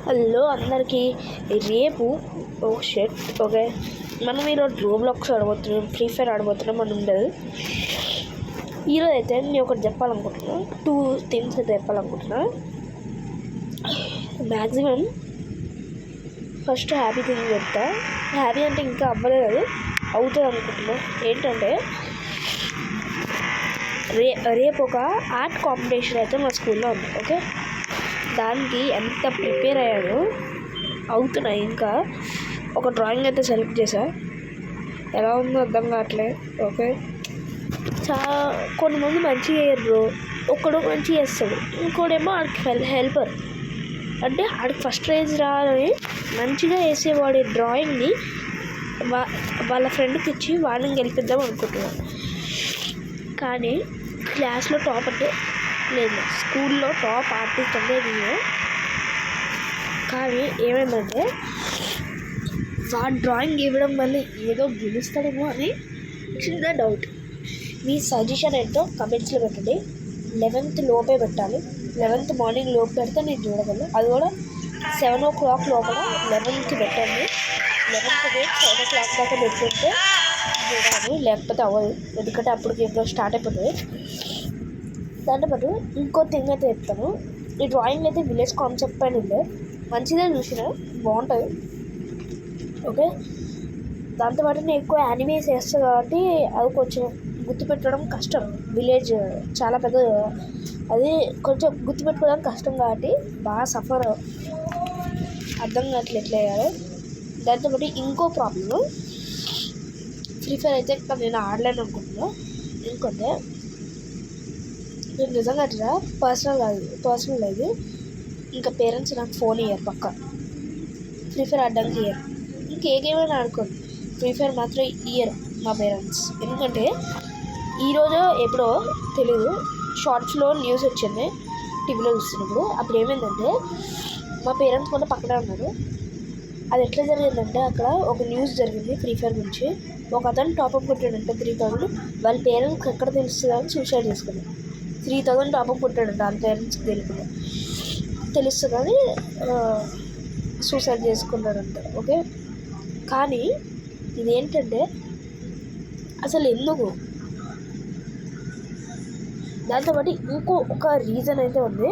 Hello అందరికీ. రేపు okay మనం ఈరోజు రోబ్లాక్స్ ఆడబోతున్నాం, ఫ్రీ ఫైర్ ఆడబోతున్నాం అని ఉండదు. ఈరోజు అయితే నేను ఒకటి చెప్పాలనుకుంటున్నాను, 2 థింగ్స్ అయితే చెప్పాలనుకుంటున్నా. మ్యాక్సిమం ఫస్ట్ హ్యాపీ థింగ్ చెప్తా. హ్యాపీ అంటే ఇంకా అవ్వలేదు, అది అవుతుంది అనుకుంటున్నా. ఏంటంటే రేపు ఒక ఆర్ట్ కాంపిటీషన్ అయితే మా స్కూల్లో ఉంది. ఓకే, దానికి ఎంత ప్రిపేర్ అయ్యాను అవుతున్నాయి. ఇంకా ఒక డ్రాయింగ్ అయితే సెలెక్ట్ చేశా, ఎలా ఉందో అర్థం కావట్లే. ఓకే, కొంతమంది మంచిగా వేయరు బ్రో, ఒక్కడు మంచిగా వేస్తాడు, ఇంకోడేమో ఆడికి హెల్పర్. అంటే ఆడికి ఫస్ట్ ప్రైజ్ రావాలని మంచిగా వేసేవాడి డ్రాయింగ్ని వాళ్ళ ఫ్రెండ్కి ఇచ్చి వాళ్ళని గెలిపిద్దాం అనుకుంటున్నాను. కానీ క్లాస్లో టాప్ అంటే లేదు, స్కూల్లో టాప్ ఆర్టిస్ట్ అనేది నేను. కానీ ఏమైందంటే వాడు డ్రాయింగ్ ఇవ్వడం వల్ల ఏదో గెలుస్తాడేమో అని చిన్న డౌట్. మీ సజెషన్ ఏంటో కమెంట్స్లో పెట్టండి. 11th లోపే పెట్టాలి, 11th మార్నింగ్ లోపు పెడితే నేను చూడగలను. అది కూడా 7 o'clock లోపల 11th పెట్టండి. 11th 7 o'clock దాకా పెట్టుకుంటే చూడాలి, లేకపోతే అవ్వదు, ఎందుకంటే అప్పటికి ఎప్పుడో స్టార్ట్ అయిపోతుంది. దాంతోపాటు ఇంకో థింగ్ అయితే చెప్తాను. ఈ డ్రాయింగ్ అయితే విలేజ్ కాన్సెప్ట్ పైన ఉండే, మంచిదే, చూసిన బాగుంటుంది. ఓకే, దాంతోపాటు నేను ఎక్కువ యానిమేస్ వేస్తాను కాబట్టి అది కొంచెం గుర్తుపెట్టడం కష్టం. విలేజ్ చాలా పెద్ద, అది కొంచెం గుర్తుపెట్టుకోవడం కష్టం కాబట్టి బాగా సఫర్, అర్థం కావట్లేదు ఎట్లా వేయాలో. దాంతోపాటు ఇంకో ప్రాబ్లమ్, ఫ్రీ ఫైర్ అయితే నేను ఆడలేను అనుకుంటున్నాను. ఇంకొంటే నేను నిజంగా అట్లా పర్సనల్ అది ఇంకా పేరెంట్స్ నాకు ఫోన్ ఇయ్యరు, పక్క ఫ్రీ ఫైర్ ఆడడానికి ఇయ్యరు. ఇంకే గేమ్ అయినా ఆడుకోండి, ఫ్రీ ఫైర్ మాత్రం ఇయ్యరు మా పేరెంట్స్. ఎందుకంటే ఈరోజు ఎప్పుడో తెలీదు, షార్ట్స్లో న్యూస్ వచ్చింది టీవీలో చూస్తున్నప్పుడు. అప్పుడు ఏమైందంటే మా పేరెంట్స్ కూడా పక్కనే ఉన్నారు. అది ఎట్లా జరిగిందంటే అక్కడ ఒక న్యూస్ జరిగింది ఫ్రీ ఫైర్ గురించి. ఒక అతను టాప్అప్ కొట్టాడంటే 3000, వాళ్ళ పేరెంట్స్కి ఎక్కడ తెలుస్తుందని సూసైడ్ చేసుకున్నాడు. 3000 టాప్అప్ కొట్టాడు, దాని పేరెంట్స్కి తెలుస్తుందని సూసైడ్ చేసుకున్నాడంట. ఓకే, కానీ ఇదేంటంటే అసలు ఎందుకు, దాంతోపాటు ఒక రీజన్ అయితే ఉంది.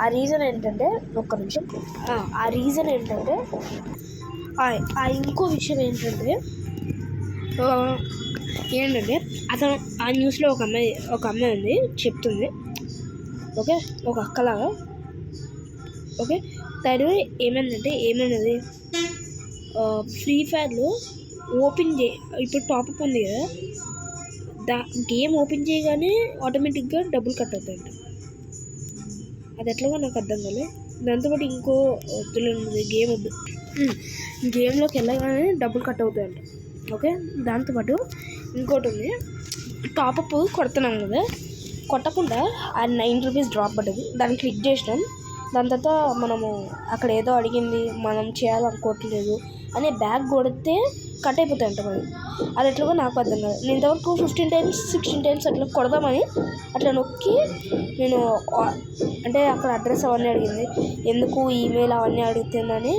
ఆ రీజన్ ఏంటంటే ఒక్క నిమిషం, ఆ రీజన్ ఏంటంటే ఇంకో విషయం ఏంటంటే అతను ఆ న్యూస్లో ఒక అమ్మాయి ఉంది చెప్తుంది. ఓకే, ఒక అక్కలాగా. ఓకే, తను ఏమన్నది ఫ్రీ ఫైర్లో ఇప్పుడు టాప్అప్ ఉంది కదా, గేమ్ ఓపెన్ చేయగానే ఆటోమేటిక్గా డబ్బులు కట్ అవుతాయంట. అది ఎట్లాగో నాకు అర్థం కాలేదు. దాంతోపాటు ఇంకో వద్దులేండి, గేమ్లోకి వెళ్ళగానే డబ్బులు కట్ అవుతాయంట. ఓకే, దాంతోపాటు ఇంకోటి ఉంది, టాప్అప్ కొడుతున్నాం కదా, కొట్టకుండా ఆ 9 రూపీస్ డ్రాప్ పడ్డది, దాన్ని క్లిక్ చేసినాం. దాని తర్వాత మనము అక్కడ ఏదో అడిగింది, మనం చేయాలనుకోవట్లేదు అనే బ్యాగ్ కొడితే కట్ అయిపోతాయంట మరి. అది ఎట్లాగో నాకు అర్థం కాదు. నేను ఇంతవరకు 15 times 16 times అట్లా కొడదామని అట్లా నొక్కి, నేను అంటే అక్కడ అడ్రస్ అవన్నీ అడిగింది, ఎందుకు ఈమెయిల్ అవన్నీ అడుగుతుందని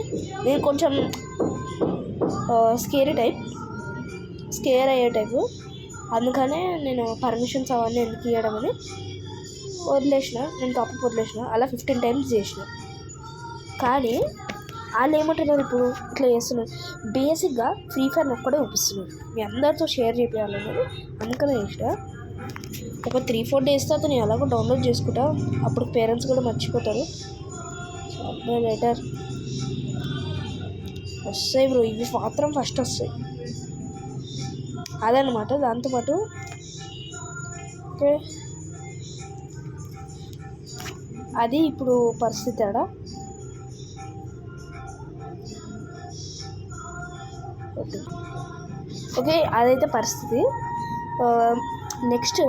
నేను కొంచెం స్కేర్ అయ్యే టైపు. అందుకనే నేను పర్మిషన్స్ అవన్నీ ఎందుకు ఇవ్వడం అని వదిలేసిన, నేను టాపిక్ వదిలేసిన. అలా 15 times చేసిన. కానీ వాళ్ళు ఏమంటున్నారు, ఇప్పుడు ఇట్లా చేస్తున్నారు. బేసిక్గా ఫ్రీ ఫైర్ ఒక్కడే చూపిస్తున్నారు, మీ అందరితో షేర్ చేయాలని అందుకనే చేసిన. ఒక 3-4 days తర్వాత నేను అలాగో డౌన్లోడ్ చేసుకుంటా, అప్పుడు పేరెంట్స్ కూడా మర్చిపోతారు. లెటర్ వస్తాయి బ్రో, ఇవి మాత్రం ఫస్ట్ వస్తాయి, అదనమాట. దాంతోపాటు ఓకే, అది ఇప్పుడు పరిస్థితి ఆడ. ఓకే, అదైతే పరిస్థితి. నెక్స్ట్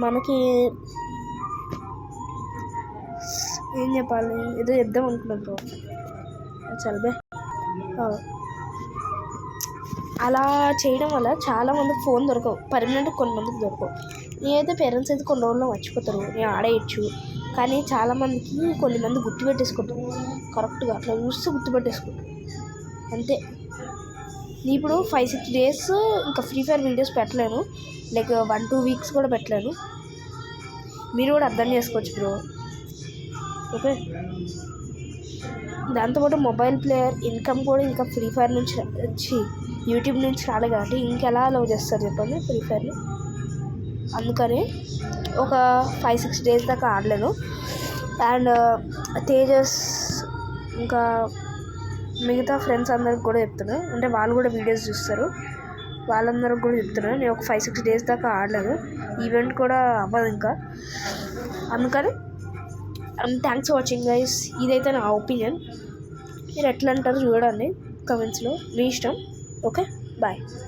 మనకి ఏం చెప్పాలి, ఏదో చెప్దాం అనుకున్నాను బ్రో, చల్బే. అలా చేయడం వల్ల చాలామందికి ఫోన్ దొరకవు, పర్మనెంట్ కొంతమందికి దొరకవు. నేనైతే పేరెంట్స్ అయితే కొన్ని రోజుల్లో మర్చిపోతారు, నేను ఆడేయచ్చు, కానీ చాలామందికి కొన్ని మంది గుర్తుపెట్టేసుకుంటారు కరెక్ట్గా, అట్లా చూస్తే గుర్తుపెట్టేసుకుంటారు అంతే. నేను ఇప్పుడు 5-6 డేస్ ఇంకా ఫ్రీ ఫైర్ వీడియోస్ పెట్టలేను, లైక్ 1-2 వీక్స్ కూడా పెట్టలేను. మీరు కూడా అర్థం చేసుకోవచ్చు బ్రో, ఓకే. దాంతోపాటు మొబైల్ ప్లేయర్ ఇన్కమ్ కూడా ఇంకా ఫ్రీ ఫైర్ నుంచి వచ్చి యూట్యూబ్ నుంచి రాలేదు కాబట్టి ఇంకెలా లవ్ చేస్తారు చెప్పండి ఫ్రీ ఫైర్ని. అందుకని ఒక 5-6 డేస్ దాకా ఆడలేను. అండ్ తేజస్ ఇంకా మిగతా ఫ్రెండ్స్ అందరికి కూడా చెప్తున్నాను, అంటే వాళ్ళు కూడా వీడియోస్ చూస్తారు, వాళ్ళందరికి కూడా చెప్తున్నాను. నేను ఒక 5-6 డేస్ దాకా ఆడలేను, ఈవెంట్ కూడా అవ్వదు ఇంకా. అందుకని థ్యాంక్స్ ఫర్ వాచింగ్ గైస్. ఇదైతే నా ఒపీనియన్, మీరు ఎట్లా అంటారు చూడండి కమెంట్స్లో, మీ ఇష్టం. Okay, bye.